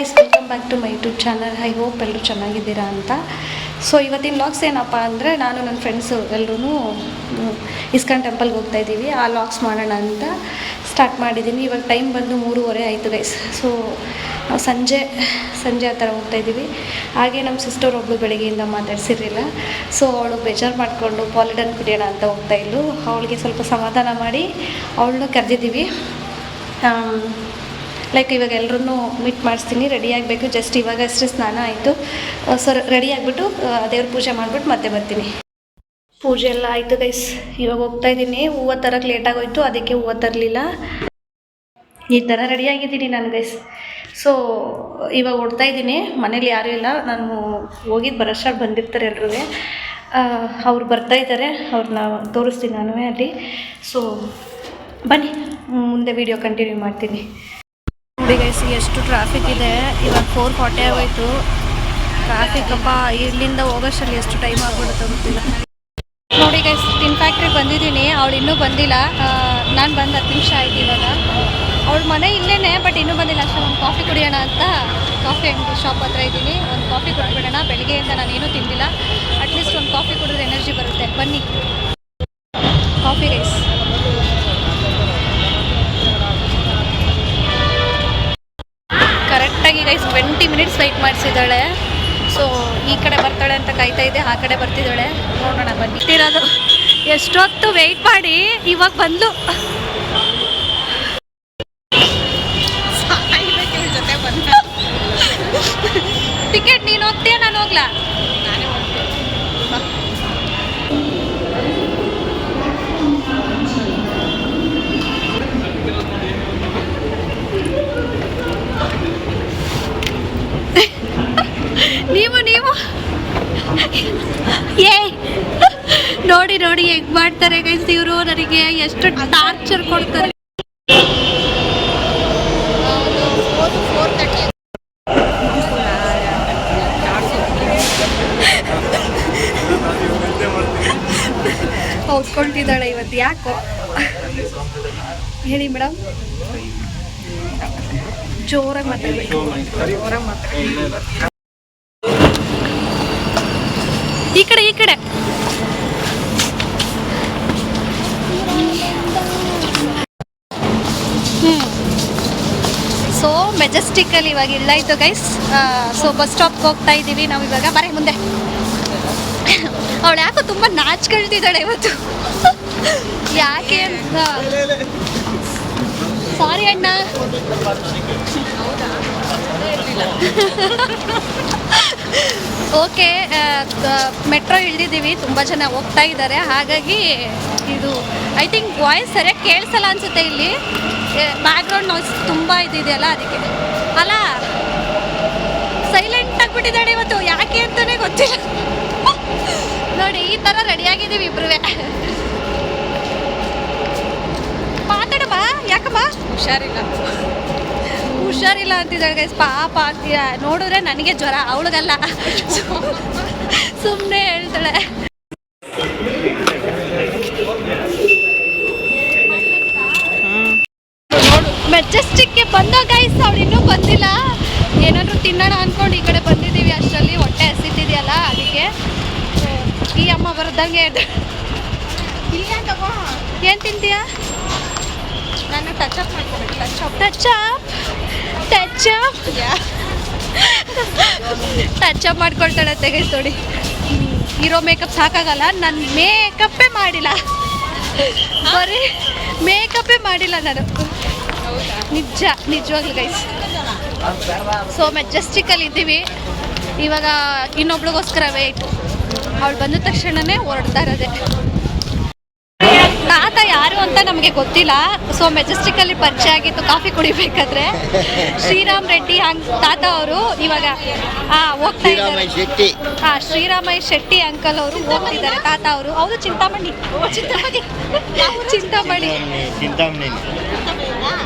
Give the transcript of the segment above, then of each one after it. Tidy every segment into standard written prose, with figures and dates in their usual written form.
Guys, welcome back to my YouTube channel. I hope ಎಲ್ಲರೂ ಚೆನ್ನಾಗಿದ್ದೀರಾ ಅಂತ. ಸೊ ಇವತ್ತಿನ ಲಾಗ್ಸ್ ಏನಪ್ಪ ಅಂದರೆ, ನಾನು ನನ್ನ ಫ್ರೆಂಡ್ಸು ಎಲ್ಲರೂ ಇಸ್ಕಾನ್ ಟೆಂಪಲ್ಗೆ ಹೋಗ್ತಾಯಿದ್ದೀವಿ. ಆ ಲಾಗ್ಸ್ ಮಾಡೋಣ ಅಂತ ಸ್ಟಾರ್ಟ್ ಮಾಡಿದ್ದೀನಿ. ಇವಾಗ ಟೈಮ್ ಬಂದು 3:30 ಆಯಿತು ಗೈಸ್. ಸೊ ನಾವು ಸಂಜೆ ಆ ಥರ ಹೋಗ್ತಾಯಿದ್ದೀವಿ. ಹಾಗೆ ನಮ್ಮ ಸಿಸ್ಟರ್ ಒಬ್ಬಳು ಬೆಳಗ್ಗೆಯಿಂದ ಮಾತಾಡ್ಸಿರಲಿಲ್ಲ. ಸೊ ಅವಳು ಬೇಜಾರು ಮಾಡಿಕೊಂಡು ಪಾಲಿಡನ್ ಕುಡಿಯೋಣ ಅಂತ ಹೋಗ್ತಾಯಿದ್ಲು. ಅವಳಿಗೆ ಸ್ವಲ್ಪ ಸಮಾಧಾನ ಮಾಡಿ ಅವಳನ್ನು ಕರೆದಿದ್ದೀವಿ. ಲೈಕ್ ಇವಾಗ ಎಲ್ಲರೂ ಮೀಟ್ ಮಾಡಿಸ್ತೀನಿ, ರೆಡಿ ಆಗಬೇಕು. ಜಸ್ಟ್ ಇವಾಗ ಅಷ್ಟೇ ಸ್ನಾನ ಆಯಿತು. ಸೊ ರೆಡಿ ಆಗಿಬಿಟ್ಟು ದೇವ್ರ ಪೂಜೆ ಮಾಡಿಬಿಟ್ಟು ಮತ್ತೆ ಬರ್ತೀನಿ. ಪೂಜೆ ಎಲ್ಲ ಆಯಿತು ಗೈಸ್. ಇವಾಗ ಹೋಗ್ತಾಯಿದ್ದೀನಿ. ಹೂವು ತರಕ್ಕೆ ಲೇಟಾಗೋಯ್ತು, ಅದಕ್ಕೆ ಹೂವು ತರಲಿಲ್ಲ. ಈ ಥರ ರೆಡಿಯಾಗಿದ್ದೀನಿ ನಾನು ಗೈಸ್. ಸೊ ಇವಾಗ ಹೊಡ್ತಾಯಿದ್ದೀನಿ. ಮನೇಲಿ ಯಾರೂ ಇಲ್ಲ, ನಾನು ಹೋಗಿದ್ದು ಬರೋಷ್ಟಾಗಿ ಬಂದಿರ್ತಾರೆ ಎಲ್ಲರೂ. ಅವ್ರು ಬರ್ತಾಯಿದ್ದಾರೆ, ಅವ್ರನ್ನ ತೋರಿಸ್ತೀನಿ ನಾನು ಅಲ್ಲಿ. ಸೊ ಬನ್ನಿ, ಮುಂದೆ ವಿಡಿಯೋ ಕಂಟಿನ್ಯೂ ಮಾಡ್ತೀನಿ. ನೋಡಿ ಗೈಸ್, ಎಷ್ಟು ಟ್ರಾಫಿಕ್ ಇದೆ. ಇವಾಗ 4:40 ಆಗೋಯ್ತು. ಟ್ರಾಫಿಕ್ ಅಪ್ಪ, ಇಲ್ಲಿಂದ ಹೋಗೋಷ್ಟರಲ್ಲಿ ಎಷ್ಟು ಟೈಮ್ ಆಗ್ಬಿಡುತ್ತೆ ಗೊತ್ತಿಲ್ಲ. ನೋಡಿ ಗೈಸ್, ಟಿನ್ ಫ್ಯಾಕ್ಟ್ರಿಗೆ ಬಂದಿದ್ದೀನಿ. ಅವಳು ಇನ್ನೂ ಬಂದಿಲ್ಲ. ನಾನು ಬಂದು 10 ನಿಮಿಷ ಆಯ್ತು ಇವಾಗ. ಅವಳ ಮನೆ ಇಲ್ಲೇ, ಬಟ್ ಇನ್ನೂ ಬಂದಿಲ್ಲ. ಅಷ್ಟೇ ಒಂದು ಕಾಫಿ ಕುಡಿಯೋಣ ಅಂತ ಕಾಫಿ ಅಂಗಡಿ ಶಾಪ್ ಹತ್ರ ಇದ್ದೀನಿ. ಒಂದು ಕಾಫಿ ಕುಡಿದ್ಬಿಡೋಣ. ಬೆಳಗ್ಗೆಯಿಂದ ನಾನೇನೂ ತಿಂದಿಲ್ಲ. ಅಟ್ಲೀಸ್ಟ್ ಒಂದು ಕಾಫಿ ಕುಡಿದ್ರೆ ಎನರ್ಜಿ ಬರುತ್ತೆ. ಬನ್ನಿ, ಕಾಫಿ ಗೈಸ್. ಕರೆಕ್ಟಾಗಿ ಗೈಸ್ 20 ಮಿನಿಟ್ಸ್ ವೆಯ್ಟ್ ಮಾಡಿಸಿದ್ದಾಳೆ. ಸೊ ಈ ಕಡೆ ಬರ್ತಾಳೆ ಅಂತ ಕಾಯ್ತಾ ಇದ್ದೆ, ಆ ಕಡೆ ಬರ್ತಿದ್ದಾಳೆ. ನೋಡೋಣ ಬಂದಿರೋದು. ಎಷ್ಟೊತ್ತು ವೆಯ್ಟ್ ಮಾಡಿ ಇವಾಗ ಬಂದು ಜೊತೆ ಬಂದ. ಟಿಕೆಟ್ ನೀನು ಹೋಗ್ತೀಯ, ನಾನು ಹೋಗ್ಲಾ? ನೀವು ಏ ನೋಡಿ ಹೆಂಗ್ ಮಾಡ್ತಾರೆ ಗೈಸ್ ಇವರು. ನನಗೆ ಎಷ್ಟು ಟಾರ್ಚರ್ ಕೊಡ್ತಾರೆ. ಹೌದ್ಕೊಂಡಿದ್ದಾಳೆ ಇವತ್ತು. ಯಾಕೋ ಹೇಳಿ ಮೇಡಮ್, ಜೋರಾಗಿ ಮಾತಾಡ್ಬೇಕು. ಈ ಕಡೆ ಸೊ ಮೆಜೆಸ್ಟಿಕಲ್ಲಿ ಇವಾಗ ಇಲ್ಲಾಯ್ತು ಗೈಸ್. ಸೊ ಬಸ್ ಸ್ಟಾಪ್ಗೆ ಹೋಗ್ತಾ ಇದ್ದೀವಿ ನಾವು ಇವಾಗ. ಬರೀ ಮುಂದೆ. ಅವಳು ಯಾಕೋ ತುಂಬ ನಾಚ್ಕೊಳ್ತಿದ್ದಾಳೆ ಇವತ್ತು. ಯಾಕೆ ಅಂತ. ಸಾರಿ ಅಣ್ಣ. ಓಕೆ, ಮೆಟ್ರೋ ಇಳಿದಿದ್ದೀವಿ. ತುಂಬ ಜನ ಹೋಗ್ತಾ ಇದ್ದಾರೆ. ಹಾಗಾಗಿ ಇದು ಐ ಥಿಂಕ್ ವಾಯ್ಸ್ ಸರಿಯಾಗಿ ಕೇಳಿಸಲ್ಲ ಅನಿಸುತ್ತೆ. ಇಲ್ಲಿ ಬ್ಯಾಕ್ಗ್ರೌಂಡ್ ನಾಯ್ಸ್ ತುಂಬ ಇದೆಯಲ್ಲ, ಅದಕ್ಕೆ. ಅಲ್ಲ, ಸೈಲೆಂಟ್ ಆಗಿಬಿಟ್ಟಿದ್ದಾಳೆ ಇವತ್ತು. ಯಾಕೆ ಅಂತಲೇ ಗೊತ್ತಿಲ್ಲ. ನೋಡಿ, ಈ ಥರ ರೆಡಿಯಾಗಿದ್ದೀವಿ ಇಬ್ರು. ಮಾತಾಡಮ್ಮ. ಯಾಕಮ್ಮ? ಹುಷಾರಿಲ್ಲ ಅಂತಿದ್ದಾಳೆ ಗೈಸ್. ಪಾಪ ಅಂತೀಯ. ನೋಡಿದ್ರೆ ನನಗೆ ಜ್ವರ, ಅವಳಿಗಲ್ಲ. ಸುಮ್ಮನೆ ಹೇಳ್ತಾಳೆ. ಮೆಜೆಸ್ಟಿಕ್ಗೆ ಬಂದ ಗೈಸ್. ಅವಳು ಇನ್ನೂ ಬಂದಿಲ್ಲ. ಏನಾದರೂ ತಿನ್ನೋಣ ಅಂದ್ಕೊಂಡು ಈ ಕಡೆ ಬಂದಿದ್ದೀವಿ. ಅಷ್ಟರಲ್ಲಿ ಹೊಟ್ಟೆ ಹಸಿತಿದೆಯಲ್ಲ, ಅದಕ್ಕೆ. ಈ ಅಮ್ಮ ಬರೋದಂಗೆ ಏನು ತಿಂತೀಯ? ನಾನು ಟಚಪ್ ಮಾಡ್ಕೊಬೇಕು. ಟಚಪ್ ಮಾಡ್ಕೊಳ್ತಾಳೆ ತೆಗೆ. ನೋಡಿ, ಇರೋ ಮೇಕಪ್ ಸಾಕಾಗಲ್ಲ. ನಾನು ಮೇಕಪ್ಪೇ ಮಾಡಿಲ್ಲ, ಬರೀ ಮೇಕಪ್ಪೇ ಮಾಡಿಲ್ಲ ನಾನು. ನಿಜವಾಗ್ಲೂ ಗೈಸ್. ಸೊ ಮೆಜೆಸ್ಟಿಕಲ್ಲಿ ಇದ್ದೀವಿ ಇವಾಗ. ಇನ್ನೊಬ್ಳಿಗೋಸ್ಕರ ವೇಟ್. ಅವಳು ಬಂದ ತಕ್ಷಣವೇ ಹೊರಡ್ತಾ ಇರೋದೆ. ತಾತ ಯಾರು ಅಂತ ನಮಗೆ ಗೊತ್ತಿಲ್ಲ. ಸೊ ಮೆಜೆಸ್ಟಿಕಲ್ಲಿ ಪರಿಚಯ ಆಗಿತ್ತು ಕಾಫಿ ಕುಡಿಬೇಕಾದ್ರೆ. ಶ್ರೀರಾಮ್ ರೆಡ್ಡಿ ತಾತ ಅವರು ಇವಾಗ ಹೋಗ್ತಾ ಇದ್ದಾರೆ. ಶ್ರೀರಾಮಯ್ಯ ಶೆಟ್ಟಿ ಅಂಕಲ್ ಅವರು ಹೋಗ್ತಿದ್ದಾರೆ. ತಾತ ಅವರು. ಹೌದು, ಚಿಂತಾಮಣಿ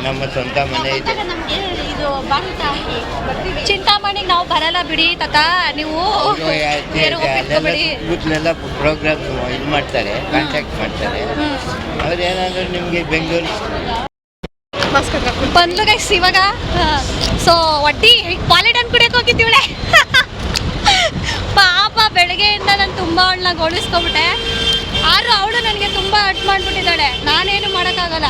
ನಮ್ಮ ಸ್ವಂತ ಮನೆ ಇದೆ. ಚಿಂತಾಮಣಿಗೆ ನಾವು ಬರಲ್ಲ ಬಿಡಿ ತಾತ. ನೀವು ಪ್ರೋಗ್ರಾಮ್ ಇದು ಮಾಡ್ತಾರೆ, ಕಾಂಟ್ಯಾಕ್ಟ್ ಮಾಡ್ತಾರೆ. ಅವ್ರೇನಾದ್ರೂ ನಿಮಗೆ ಬೆಂಗಳೂರು ಬಂದ್ಲು ಗೈಸ್ ಇವಾಗ. ಸೊ ಒಡ್ಡಿ ಪಾಲಿಡನ್ ಕುಡಿಯೋಕೆ ಹೋಗಿದ್ದೀವಳೆ. ಪಾಪ ಬೆಳಗ್ಗೆಯಿಂದ ನಾನು ತುಂಬ ಅವಳನ್ನ ಗೋಳಿಸ್ಕೊಬಿಟ್ಟೆ. ಆದರೂ ಅವಳು ನನಗೆ ತುಂಬ ಹಟ್ ಮಾಡಿಬಿಟ್ಟಿದ್ದಾಳೆ. ನಾನೇನು ಮಾಡೋಕ್ಕಾಗಲ್ಲ.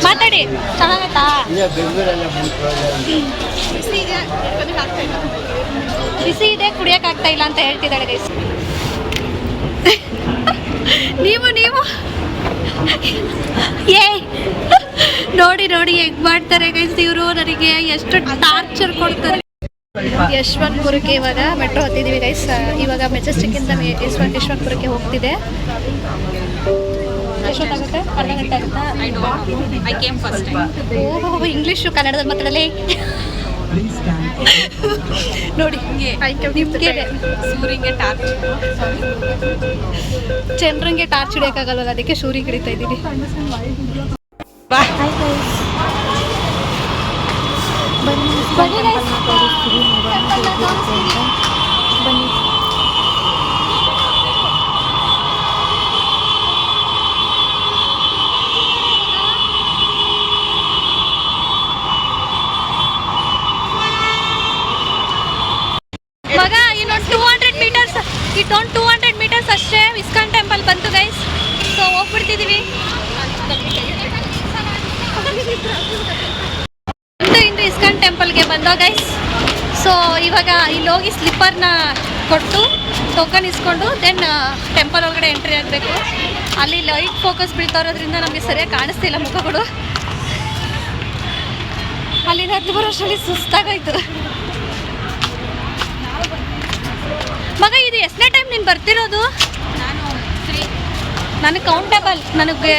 ಮಾತಾಡಿ ಚೆನ್ನಾಗತ್ತಾ? ಬಿಸಿ ಇದೆ ಕುಡಿಯೋಕ್ಕಾಗ್ತಾ ಇಲ್ಲ ಅಂತ ಹೇಳ್ತಿದ್ದಾಳೆ ಗೈಸ್. ನೀವು ಏ ನೋಡಿ ಹೆಂಗ್ ಮಾಡ್ತಾರೆ ಗೈಸ್ ಇವರು. ನನಗೆ ಎಷ್ಟು ಟಾರ್ಚರ್ ಕೊಡ್ತಾರೆ. ಯಶವಂತಪುರಕ್ಕೆ ಇವಾಗ ಮೆಟ್ರೋ ಹತ್ತಿದ್ದೀವಿ ಗೈಸ್. ಇವಾಗ ಮೆಜೆಸ್ಟಿಕ್ಕಿಂದ ಯಶವಂತಪುರಕ್ಕೆ ಹೋಗ್ತಿದೆ. ಎಷ್ಟೊತ್ತಾಗುತ್ತೆ? ಅರ್ಧ ಗಂಟೆ ಆಗುತ್ತಾ? ಓಹೋ ಇಂಗ್ಲೀಷು ಕನ್ನಡದಲ್ಲಿ ಮಾತಾಡಲೇ. ನೋಡಿ ಸೂರಿಗೆ ಟಾರ್ಚ್, ಚಂದ್ರಂಗೆ ಟಾರ್ಚ್ ಹಿಡಿಯೋಕ್ಕಾಗಲ್ವಲ್ಲ, ಅದಕ್ಕೆ ಸೂರಿಗೆ ಹಿಡಿತಾ ಇದ್ದೀನಿ. ಮಗ ಇನ್ನೊಂದು 200 ಮೀಟರ್ಸ್ ಅಷ್ಟೇ ಇಸ್ಕಾನ್ ಟೆಂಪಲ್ ಬಂತು ಗೈಸ್. ಸೊ ಹೋಗ್ಬಿಡ್ತಿದ್ದೀವಿ. ಇಂದು ಇಸ್ಕಾನ್ ಟೆಂಪಲ್ಗೆ ಬಂದೋ ಗೈಸ್. ಸೊ ಇವಾಗ ಇಲ್ಲಿ ಹೋಗಿ ಸ್ಲಿಪ್ಪರ್ನ ಕೊಟ್ಟು ಟೋಕನ್ ಇಸ್ಕೊಂಡು ದೆನ್ ಟೆಂಪಲ್ ಒಳಗಡೆ ಎಂಟ್ರಿ ಆಗಬೇಕು. ಅಲ್ಲಿ ಲೈಟ್ ಫೋಕಸ್ ಬೀಳ್ತಾ ಇರೋದ್ರಿಂದ ನಮಗೆ ಸರಿಯಾಗಿ ಕಾಣಿಸ್ತಿಲ್ಲ ಮುಖಗಳು. ಅಲ್ಲಿಂದ ಹತ್ತು ಬರೋಷ್ಟರಲ್ಲಿ ಸುಸ್ತಾಗೋಯ್ತು. ಮಗ ಇದು ಎಷ್ಟನೇ ಟೈಮ್ ನೀನು ಬರ್ತಿರೋದು? ನನಗೆ ಕೌಂಟಬಲ್, ನನಗೆ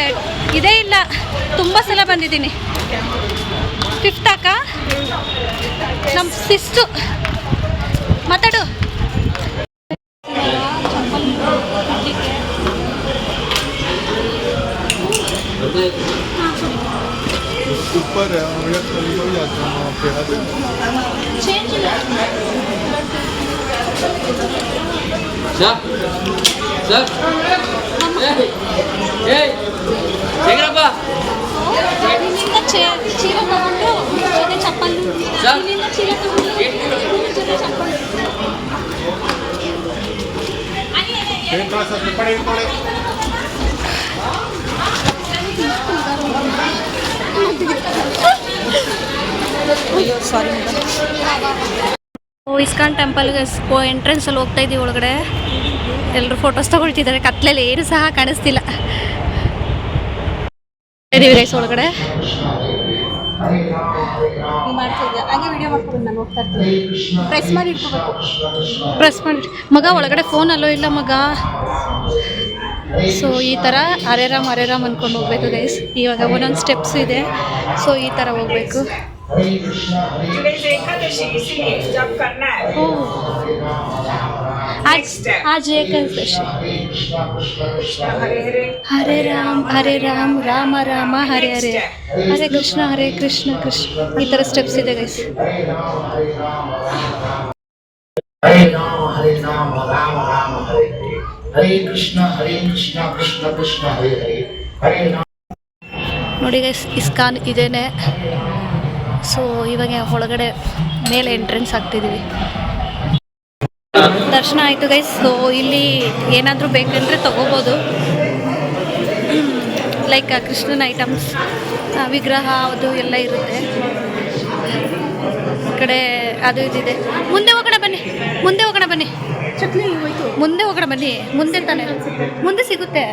ಇದೇ ಇಲ್ಲ, ತುಂಬ ಸಲ ಬಂದಿದ್ದೀನಿ. 5th ಅಕ್ಕ ನಮ್ಮ ಸಿಸ್ಟು ಮಾತಾಡು. ऊपर है चेंज ಇಲ್ಲ ಸರ್ ಶೇಖರಪ್ಪ ಇಲ್ಲಿಂದ ಚೀಲ ತಗೊಂಡು ಜೊತೆ ಚಪ್ಪಲ್, ಇಲ್ಲಿಂದ ಚೀಲ ತಗೊಂಡು ಜೊತೆ ಚಪ್ಪಲ್. ಅಯ್ಯೋ ಸಾರಿ. ಇಸ್ಕಾನ್ ಟೆಂಪಲ್ಗೆ ಎಂಟ್ರೆನ್ಸಲ್ಲಿ ಹೋಗ್ತಾ ಇದ್ದೀವಿ. ಒಳಗಡೆ ಎಲ್ಲರೂ ಫೋಟೋಸ್ ತಗೊಳ್ತಿದ್ದಾರೆ. ಕತ್ಲಲ್ಲಿ ಏನು ಸಹ ಕಾಣಿಸ್ತಿಲ್ಲ. ಇದೀವಿ ರೈಸ್ ಒಳಗಡೆ ಪ್ರೆಸ್ ಮಾಡಿ ಮಗ ಒಳಗಡೆ ಫೋನ್ ಅಲ್ಲೋ ಇಲ್ಲ ಮಗ. ಸೊ ಈ ಥರ ಹರೇ ರಾಮ್ ಅಂದ್ಕೊಂಡು ಹೋಗ್ಬೇಕು ಗೈಸ್. ಇವಾಗ ಒಂದೊಂದು ಸ್ಟೆಪ್ಸ್ ಇದೆ. ಸೊ ಈ ಥರ ಹೋಗ್ಬೇಕು. आज एकादशी. हरे राम राम राम हरे हरे, हरे कृष्ण कृष्ण ಈ ಥರ ಸ್ಟೆಪ್ಸ್ ಇದೆ ಗೈಸ್. हरे नाम राम राम हरे हरे, हरे कृष्ण कृष्ण कृष्ण हरे हरे, हरे नाम. ನೋಡಿ ಗೈಸ್ ಇಸ್ಕಾನ್ ಇದೇನೆ. ಸೊ ಇವಾಗ ಒಳಗಡೆ ಮೇಲೆ ಎಂಟ್ರೆನ್ಸ್ ಆಗ್ತಿದ್ದೀವಿ. ದರ್ಶನ ಆಯಿತು ಗೈಸ್. ಸೊ ಇಲ್ಲಿ ಏನಾದರೂ ಬೇಕಂದರೆ ತೊಗೋಬೋದು. ಲೈಕ್ ಕೃಷ್ಣನ ಐಟಮ್ಸ್, ವಿಗ್ರಹ ಅದು ಎಲ್ಲ ಇರುತ್ತೆ. ಈ ಕಡೆ ಅದು ಇದಿದೆ. ಮುಂದೆ ಹೋಗೋಣ ಬನ್ನಿ, ಮುಂದೆ ಹೋಗೋಣ ಬನ್ನಿ, ಮುಂದೆ ಹೋಗೋಣ ಬನ್ನಿ. ಮುಂದೆ ತಾನೆ, ಮುಂದೆ ಸಿಗುತ್ತೆ.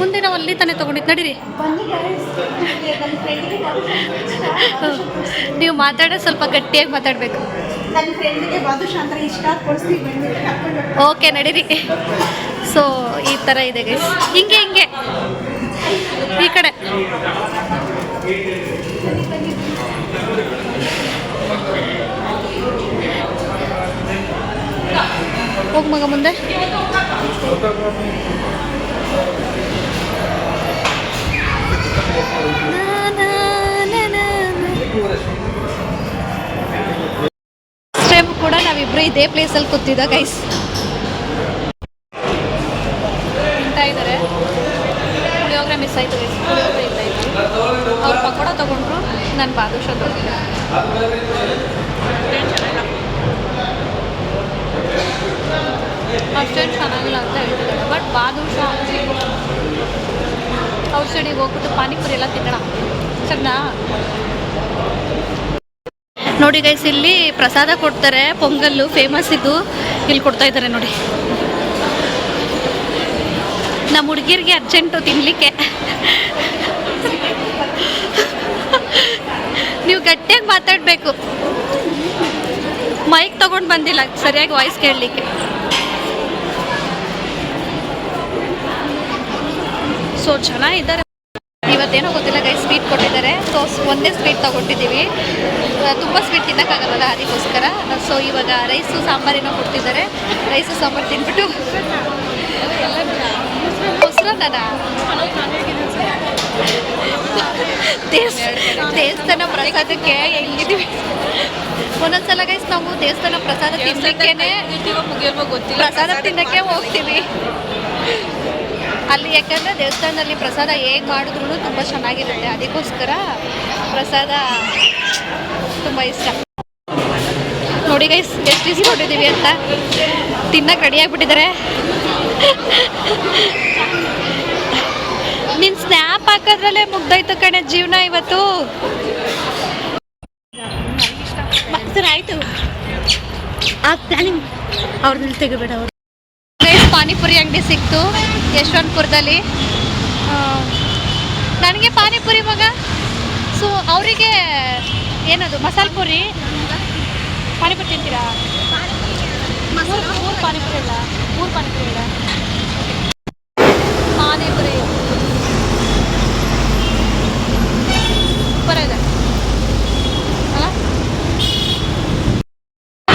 ಮುಂದೆ ನಾವು ಅಲ್ಲಿ ತಾನೇ ತೊಗೊಂಡಿದ್ದು. ನಡೀರಿ. ನೀವು ಮಾತಾಡೋ ಸ್ವಲ್ಪ ಗಟ್ಟಿಯಾಗಿ ಮಾತಾಡಬೇಕು. ಓಕೆ ನಡೀರಿ. ಸೊ ಈ ಥರ ಇದೆ ಗೈಸ್. ಹಿಂಗೆ ಈ ಕಡೆ ಹೋಗಿ ಮಗ ಮುಂದೆ. ಕೂಡ ನಾವಿಬ್ರು ಇದೇ ಪ್ಲೇಸಲ್ಲಿ ಕೂತಿದ್ದ ಗೈಸ್. ತಿಂತಾ ಇದ್ದಾರೆ. ಪುಳಿಯೋಗರೆ ಮಿಸ್ ಆಯ್ತು ಗೈಸ್. ನಾನು ಬಾದುಷಾ ತೊಗೊಂಡಿದ್ದೆ. ಅಷ್ಟೇನು ಚೆನ್ನಾಗಿಲ್ಲ ಅಂತ ಹೇಳ್ತಿದ್ದಾರೆ. ಬಟ್ ಬಾದುಷಾ ಔಟ್ ಸೈಡಿಗೆ ಹೋಗ್ಬಿಟ್ಟು ಪಾನಿಪುರಿ ಎಲ್ಲ ತಿನ್ನೋಣ ಸರಿನಾ. ನೋಡಿ ಗೈಸ್, ಇಲ್ಲಿ ಪ್ರಸಾದ ಕೊಡ್ತಾರೆ, ಪೊಂಗಲ್ಲು ಫೇಮಸ್ ಇದು. ಇಲ್ಲಿ ಕೊಡ್ತಾ ಇದ್ದಾರೆ ನೋಡಿ. ನಮ್ಮ ಹುಡುಗಿರಿಗೆ ಅರ್ಜೆಂಟು ತಿನ್ನಲಿಕ್ಕೆ. ನೀವು ಗಟ್ಟಿಯಾಗಿ ಮಾತಾಡಬೇಕು, ಮೈಕ್ ತಗೊಂಡು ಬಂದಿಲ್ಲ ಸರಿಯಾಗಿ ವಾಯ್ಸ್ ಕೇಳಲಿಕ್ಕೆ. ಸೊ ಚೆನ್ನಾಗಿದ್ದಾರೆ. ಇವತ್ತೇನೋ ಗೊತ್ತಿಲ್ಲ ಗೈಸ್, ಸ್ವೀಟ್ ಕೊಟ್ಟಿದ್ದಾರೆ. ಸೊ ಒಂದೇ ಸ್ವೀಟ್ ತೊಗೊಂಡಿದ್ದೀವಿ. ತುಂಬ ಸ್ವೀಟ್ ತಿನ್ನೋಕ್ಕಾಗಲ್ಲ, ಅದಕ್ಕೋಸ್ಕರ. ಸೊ ಇವಾಗ ರೈಸು ಸಾಂಬಾರೇನೋ ಕೊಡ್ತಿದ್ದಾರೆ. ರೈಸು ಸಾಂಬಾರು ತಿಂದ್ಬಿಟ್ಟು ಮೊಸರನ್ನ ದೇವಸ್ಥಾನ ಪ್ರಸಾದಕ್ಕೆ ಹೆಂಗಿದ್ದೀವಿ. ಒಂದೊಂದ್ಸಲ ಗೈಸ್ ನಾವು ದೇವಸ್ಥಾನ ಪ್ರಸಾದ ತಿನ್ನಲಿಕ್ಕೇನೆ ಪ್ರಸಾದ ತಿನ್ನೋಕ್ಕೆ ಹೋಗ್ತೀವಿ ಅಲ್ಲಿ. ಯಾಕಂದರೆ ದೇವಸ್ಥಾನದಲ್ಲಿ ಪ್ರಸಾದ ಹೇಗೆ ಮಾಡಿದ್ರು ತುಂಬ ಚೆನ್ನಾಗಿರುತ್ತೆ. ಅದಕ್ಕೋಸ್ಕರ ಪ್ರಸಾದ ತುಂಬ ಇಷ್ಟ. ನೋಡಿ ಗೈಸ್, ಎಷ್ಟು ಇಸ್ಕೊಂಡಿದ್ದೀವಿ ಅಂತ. ತಿನ್ನಕ್ಕೆ ರೆಡಿ ಆಗಿಬಿಟ್ಟಿದ್ದಾರೆ. ನಿನ್ನ ಸ್ನ್ಯಾಪ್ ಹಾಕೋದ್ರಲ್ಲೇ ಮುಗ್ದೋಯ್ತು ಕಣೆ ಜೀವನ ಇವತ್ತು. ಆಯಿತು ಆ ಪ್ಲಾನಿಂಗ್ ಅವ್ರನ್ನ ತೆಗಿಬೇಡ. ಅವರು ಪಾನಿಪುರಿ ಅಂಗಡಿ ಸಿಕ್ತು ಯಶವಂತಪುರದಲ್ಲಿ. ನನಗೆ ಪಾನಿಪುರಿ ಮಗ. ಸೊ ಅವರಿಗೆ ಏನದು ಮಸಾಲೆ ಪುರಿ. ಪಾನಿಪುರಿ ತಿಂತೀರಾ? ಮೂರು ಪಾನಿಪುರಿ ಇಲ್ಲ, 3 ಪಾನಿಪುರಿ ಇಲ್ಲ. ಪಾನಿಪುರಿ ಸೂಪರ್ ಇದೆ ಅಲ್ಲ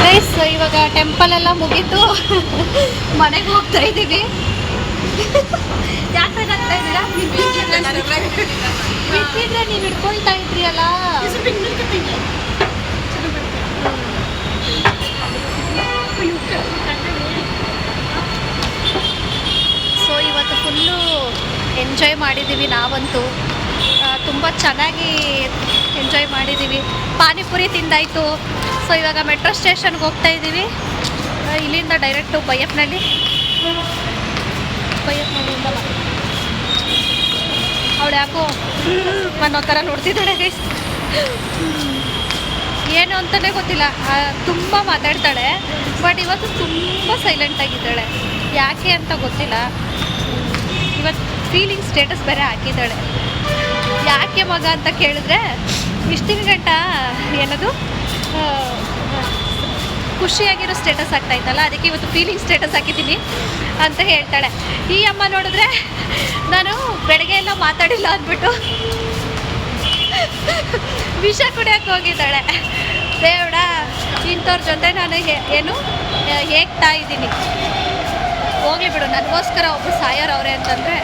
ಗೈಸ್. ಇವಾಗ ಟೆಂಪಲ್ ಎಲ್ಲ ಮುಗೀತು, ಮನೆಗೆ ಹೋಗ್ತಾ ಇದ್ದೀವಿ. ಯಾಕೆ ಆಗ್ತಾ ಇದ್ದೀರಾ? ಬಿಟ್ಟಿದ್ರೆ ನೀವು ಹಿಡ್ಕೊಳ್ತಾ ಇದ್ರಿ ಅಲ್ಲ. ಸೊ ಇವತ್ತು ಫುಲ್ಲು ಎಂಜಾಯ್ ಮಾಡಿದ್ದೀವಿ ನಾವಂತೂ. ತುಂಬ ಚೆನ್ನಾಗಿ ಎಂಜಾಯ್ ಮಾಡಿದ್ದೀವಿ. ಪಾನಿಪುರಿ ತಿಂದಾಯಿತು. ಸೊ ಇವಾಗ ಮೆಟ್ರೋ ಸ್ಟೇಷನ್ಗೆ ಹೋಗ್ತಾ ಇದ್ದೀವಿ. ಇಲ್ಲಿಂದ ಡೈರೆಕ್ಟು ಬೈಯಪ್ಪನಹಳ್ಳಿ. ಅವಳು ಯಾಕೋ ಅನ್ನೋ ಥರ ನೋಡ್ತಿದ್ದಾಳೆ ಗೈಸ್. ಏನು ಅಂತಲೇ ಗೊತ್ತಿಲ್ಲ, ತುಂಬ ಮಾತಾಡ್ತಾಳೆ. ಬಟ್ ಇವತ್ತು ತುಂಬ ಸೈಲೆಂಟಾಗಿದ್ದಾಳೆ. ಯಾಕೆ ಅಂತ ಗೊತ್ತಿಲ್ಲ. ಇವತ್ತು ಫೀಲಿಂಗ್ ಸ್ಟೇಟಸ್ ಬೇರೆ ಹಾಕಿದ್ದಾಳೆ. ಯಾಕೆ ಮಗ ಅಂತ ಕೇಳಿದ್ರೆ, ಇಷ್ಟಿನ ಗಂಟ ಏನದು ಖುಷಿಯಾಗಿರೋ ಸ್ಟೇಟಸ್ ಆಗ್ತಾಯಿತ್ತಲ್ಲ, ಅದಕ್ಕೆ ಇವತ್ತು ಫೀಲಿಂಗ್ ಸ್ಟೇಟಸ್ ಹಾಕಿದ್ದೀನಿ ಅಂತ ಹೇಳ್ತಾಳೆ. ಈ ಅಮ್ಮ ನೋಡಿದ್ರೆ ನಾನು ಬೆಳಗ್ಗೆ ಎಲ್ಲ ಮಾತಾಡಿಲ್ಲ ಅಂದ್ಬಿಟ್ಟು ವಿಷ ಕುಡಿಯೋಕ್ಕೆ ಹೋಗಿದ್ದಾಳೆ. ದೇವಡ, ಇಂಥವ್ರ ಜೊತೆ ನಾನು ಏನು ಹೇಗ್ತಾ ಇದ್ದೀನಿ. ಹೋಗಲಿ ಬಿಡು, ನನಗೋಸ್ಕರ ಒಬ್ಬರು ಸಾಯೋರವ್ರೆ ಅಂತಂದರೆ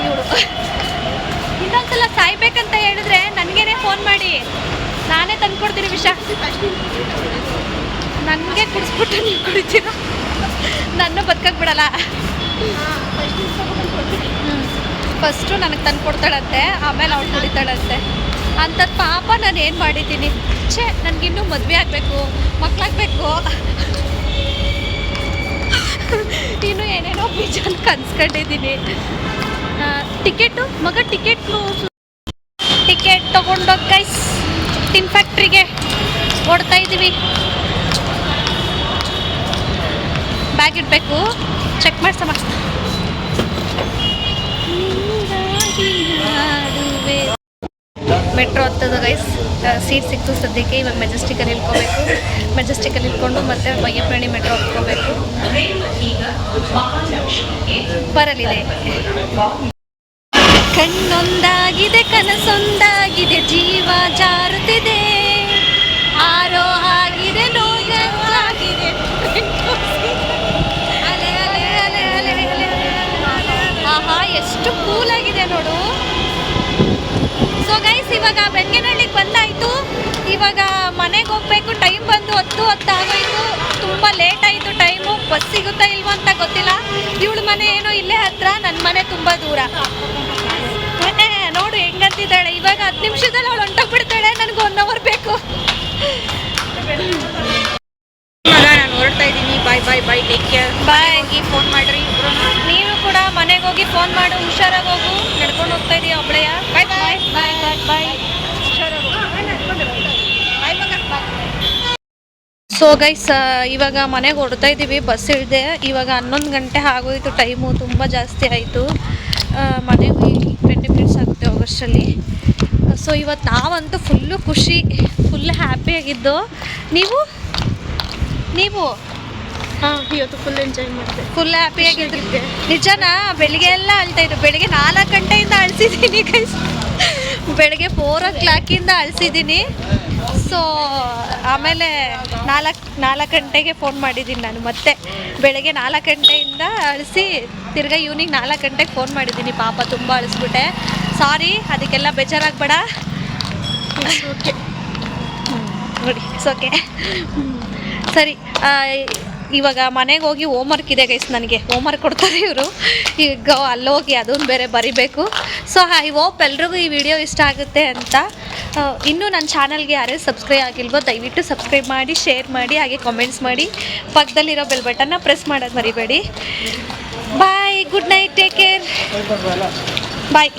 ಇವಳು. ಇನ್ನೊಂದ್ಸಲ ಸಾಯ್ಬೇಕಂತ ಹೇಳಿದ್ರೆ ನನಗೇನೆ ಫೋನ್ ಮಾಡಿ, ನಾನೇ ತಂದ್ಕೊಡ್ತೀನಿ ವಿಷ. ನನಗೆ ಕುಡಿಸ್ಬಿಟ್ಟು ನೀವು ಕುಡಿತೀರ, ನನ್ನ ಬದುಕಕ್ಕೆ ಬಿಡಲ್ಲ. ಫಸ್ಟು ನನಗೆ ತಂದು ಕೊಡ್ತಾಳಂತೆ, ಆಮೇಲೆ ಅವಳು ಕುಡಿತಾಳಂತೆ. ಅಂಥದ್ದು ಪಾಪ ನಾನು ಏನು ಮಾಡಿದ್ದೀನಿ. ನನಗಿನ್ನೂ ಮದುವೆ ಆಗಬೇಕು, ಮಕ್ಕಳಾಗಬೇಕು, ಇನ್ನೂ ಏನೇನೋ ಬೀಜನ ಕನ್ಸ್ಕೊಂಡಿದ್ದೀನಿ. ಟಿಕೆಟು ಮಗ, ಟಿಕೆಟ್ ತೊಗೊಂಡೋಗಿ ಗೈಸ್ ಟಿನ್ ಫ್ಯಾಕ್ಟ್ರಿಗೆ ಓಡ್ತಾ ಇದ್ದೀವಿ. ಬ್ಯಾಗ್ ಇಡಬೇಕು, ಚೆಕ್ ಮಾಡ್ಸಮ್ಮ. ಮೆಟ್ರೋ ಹತ್ತದ ಗೈಸ್, ಸೀಟ್ ಸಿಕ್ತು ಸದ್ಯಕ್ಕೆ. ಇವಾಗ ಮೆಜೆಸ್ಟಿಕಲ್ಲಿ ಇಳ್ಕೋಬೇಕು. ಮೆಜೆಸ್ಟಿಕಲ್ಲಿ ಇಳ್ಕೊಂಡು ಮತ್ತೆ ಬೈಯಪ್ಪನಹಳ್ಳಿ ಮೆಟ್ರೋ ಹತ್ಕೋಬೇಕು. ಬರಲಿದೆ. ಕಣ್ಣೊಂದಾಗಿದೆ, ಕನಸೊಂದಾಗಿದೆ, ಜೀವ ಜಾರುತ್ತಿದೆ, ಆರೋ ಆಗಿದೆ, ನೋವಾಗಿದೆ. ಅಲೆ ಅಲೆ ಅಲೆ ಅಲೆ ಅಲೆ. ಆಹಾ, ಎಷ್ಟು ಕೂಲಾಗಿದೆ ನೋಡು. ಸೊ ಗೈಸ್, ಇವಾಗ ಬೆಂಗನಹಳ್ಳಿಗೆ ಬಂದಾಯಿತು. ಇವಾಗ ಮನೆಗೆ ಹೋಗ್ಬೇಕು. ಟೈಮ್ ಬಂದು 10 ಆಗೋಯ್ತು. ತುಂಬ ಲೇಟ್ ಆಯಿತು ಟೈಮು. ಬಸ್ ಸಿಗುತ್ತಾ ಇಲ್ವೋ ಅಂತ ಗೊತ್ತಿಲ್ಲ. ಇವಳ ಮನೆ ಏನೋ ಇಲ್ಲೇ ಹತ್ರ, ನನ್ನ ಮನೆ ತುಂಬ ದೂರ. ನೋಡು ಹೆಂಗಂತ ಹೋಗಿದ್ದಾಳೆ. ಇವಾಗ 10 ನಿಮಿಷದಲ್ಲಿ ಅವಳು ಹೊಂಟೋಗ್ಬಿಡ್ತಾಳೆ. ನನಗೆ 1 ಅವರ್ ಬೇಕು. ನಾನು ಹೊರಡ್ತಾ ಇದ್ದೀನಿ. Bye take care. Bye. Phone ಮಾಡ್ರಿ. ನೀವು ಕೂಡ ಮನೆಗೆ ಹೋಗಿ ಫೋನ್ ಮಾಡು. ಹುಷಾರಾಗಿ ಹೋಗು. ನಡ್ಕೊಂಡು ಹೋಗ್ತಾ ಇದೀಯ ಒಬ್ಳೆಯ. ಬಾಯ್ ಬಾಯ್ ಬಾಯ್ ಬಾಯ್ ಬಾಯ್. ಹುಷಾರಾಗಿ ಸೊ ಗೈಸ್, ಇವಾಗ ಮನೆಗೆ ಹೊರಡ್ತಾ ಇದ್ದೀವಿ. ಬಸ್ ಇಳಿದೆ. ಇವಾಗ 11 ಗಂಟೆ ಆಗೋಯಿತು. ಟೈಮು ತುಂಬ ಜಾಸ್ತಿ ಆಯಿತು. ಮನೆಗೆ 20 ಮಿನಿಟ್ಸ್ ಆಗುತ್ತೆ ಹೋಗೋಷ್ಟರಲ್ಲಿ. ಸೊ ಇವತ್ತು ನಾವಂತೂ ಫುಲ್ಲು ಖುಷಿ, ಫುಲ್ ಹ್ಯಾಪಿಯಾಗಿದ್ದು. ನೀವು ಇವತ್ತು ಫುಲ್ ಎಂಜಾಯ್ ಮಾಡಿದೆ. ಫುಲ್ ಹ್ಯಾಪಿಯಾಗಿದ್ದೆ. ನಿಜನಾ? ಬೆಳಿಗ್ಗೆ ಎಲ್ಲ ಅಳ್ತಾಯಿದ್ರು. ಬೆಳಿಗ್ಗೆ 4 ಗಂಟೆಯಿಂದ ಅಳಿಸಿದ್ದೀನಿ ಗೈಸ್. ಬೆಳಗ್ಗೆ 4 o'clock ಅಳಿಸಿದ್ದೀನಿ. ಸೊ ಆಮೇಲೆ 4 ಗಂಟೆಗೆ ಫೋನ್ ಮಾಡಿದ್ದೀನಿ ನಾನು. ಮತ್ತೆ ಬೆಳಗ್ಗೆ 4 ಗಂಟೆಯಿಂದ ಅಳಿಸಿ ತಿರ್ಗಾ ಈವ್ನಿಂಗ್ 4 ಗಂಟೆಗೆ ಫೋನ್ ಮಾಡಿದ್ದೀನಿ. ಪಾಪ ತುಂಬ ಅಳಿಸ್ಬಿಟ್ಟೆ. ಸಾರಿ, ಅದಕ್ಕೆಲ್ಲ ಬೇಜಾರಾಗಬೇಡ. ಓಕೆ ನೋಡಿ ಓಕೆ. ಸರಿ, ಇವಾಗ ಮನೆಗೆ ಹೋಗಿ ಹೋಮ್ವರ್ಕ್ ಇದೆ ಗೈಸ್. ನನಗೆ ಹೋಮ್ವರ್ಕ್ ಕೊಡ್ತಾರೆ ಇವರು. ಈಗ ಅಲ್ಲೋಗಿ ಅದನ್ನು ಬೇರೆ ಬರಿಬೇಕು. ಸೊ ಐ ಹೋಪ್ ಎಲ್ರಿಗೂ ಈ ವಿಡಿಯೋ ಇಷ್ಟ ಆಗುತ್ತೆ ಅಂತ. ಇನ್ನೂ ನನ್ನ ಚಾನಲ್ಗೆ ಯಾರ್ಯಾರು ಸಬ್ಸ್ಕ್ರೈಬ್ ಆಗಿಲ್ವೋ ದಯವಿಟ್ಟು ಸಬ್ಸ್ಕ್ರೈಬ್ ಮಾಡಿ, ಶೇರ್ ಮಾಡಿ, ಹಾಗೆ ಕಾಮೆಂಟ್ಸ್ ಮಾಡಿ. ಪಕ್ಕದಲ್ಲಿರೋ ಬೆಲ್ ಬಟನ್ನ ಪ್ರೆಸ್ ಮಾಡೋದು ಮರಿಬೇಡಿ. ಬಾಯ್, ಗುಡ್ ನೈಟ್, ಟೇಕ್ ಕೇರ್, ಬಾಯ್.